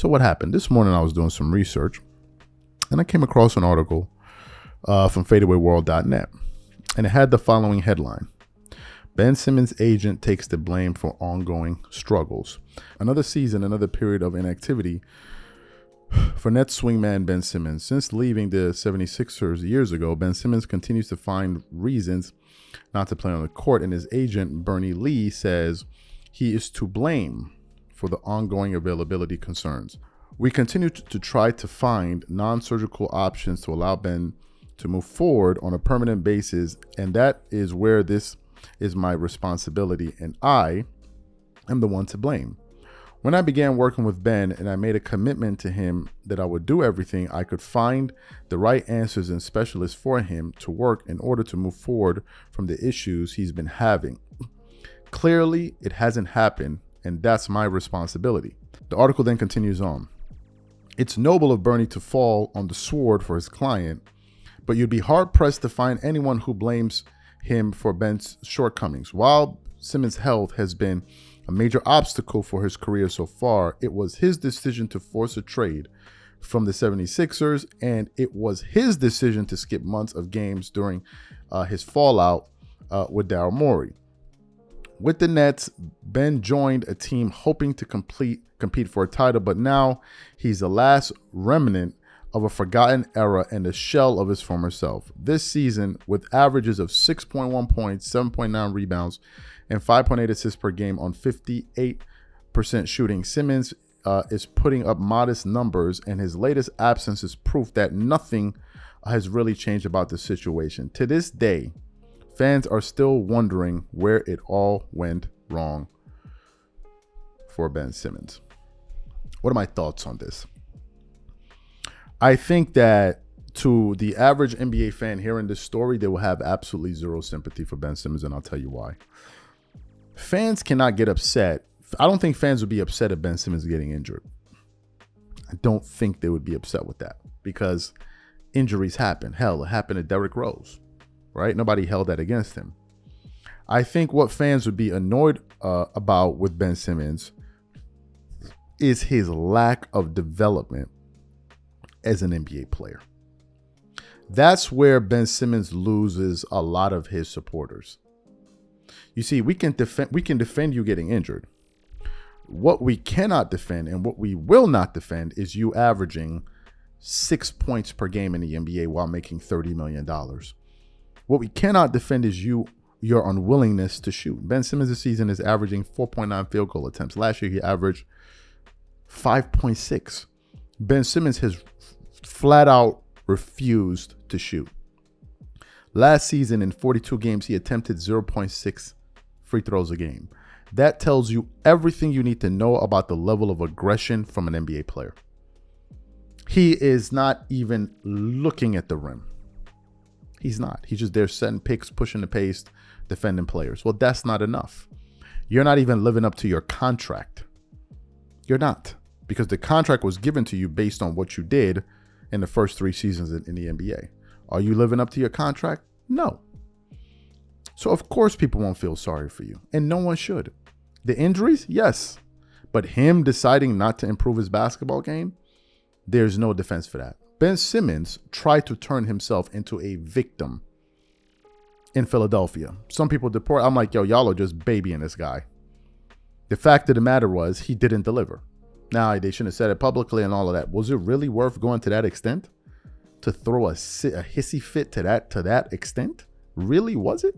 So what happened? This morning I was doing some research and I came across an article from fadeawayworld.net, and it had the following headline: Ben Simmons' agent takes the blame for ongoing struggles. Another season, another period of inactivity for Nets swingman Ben Simmons. Since leaving the 76ers years ago, Ben Simmons continues to find reasons not to play on the court, and his agent, Bernie Lee, says he is to blame for the ongoing availability concerns. We continue to try to find non-surgical options to allow Ben to move forward on a permanent basis, and that is where this is my responsibility, and I am the one to blame. When I began working with Ben and I made a commitment to him that I would do everything I could find the right answers and specialists for him to work in order to move forward from the issues he's been having. Clearly, it hasn't happened, and that's my responsibility. The article then continues on. It's noble of Bernie to fall on the sword for his client, but you'd be hard-pressed to find anyone who blames him for Ben's shortcomings. While Simmons' health has been a major obstacle for his career so far, it was his decision to force a trade from the 76ers, and it was his decision to skip months of games during his fallout with Daryl Morey. With the Nets, Ben joined a team hoping to compete for a title, but now he's the last remnant of a forgotten era and a shell of his former self. This season, with averages of 6.1 points, 7.9 rebounds, and 5.8 assists per game on 58% shooting, Simmons is putting up modest numbers, and his latest absence is proof that nothing has really changed about the situation. To this day, fans are still wondering where it all went wrong for Ben Simmons. What are my thoughts on this? I think that to the average NBA fan hearing this story, they will have absolutely zero sympathy for Ben Simmons, and I'll tell you why. Fans cannot get upset. I don't think fans would be upset if Ben Simmons is getting injured. I don't think they would be upset with that because injuries happen. Hell, it happened to Derrick Rose, right? Nobody held that against him. I think what fans would be annoyed about with Ben Simmons is his lack of development as an NBA player. That's where Ben Simmons loses a lot of his supporters. You see, we can defend you getting injured. What we cannot defend and what we will not defend is you averaging 6 points per game in the NBA while making $30 million. What we cannot defend is your unwillingness to shoot. Ben Simmons this season is averaging 4.9 field goal attempts. Last year, he averaged 5.6. Ben Simmons has flat out refused to shoot. Last season, in 42 games, he attempted 0.6 free throws a game. That tells you everything you need to know about the level of aggression from an NBA player. He is not even looking at the rim. He's not. He's just there setting picks, pushing the pace, defending players. Well, that's not enough. You're not even living up to your contract. You're not. Because the contract was given to you based on what you did in the first 3 seasons in the NBA. Are you living up to your contract? No. So of course people won't feel sorry for you, and no one should. The injuries, yes. But him deciding not to improve his basketball game, there's no defense for that. Ben Simmons tried to turn himself into a victim in Philadelphia. Some people deport. I'm like, yo, y'all are just babying this guy. The fact of the matter was he didn't deliver. Now, they shouldn't have said it publicly and all of that. Was it really worth going to that extent? To throw a hissy fit to that extent? Really, was it?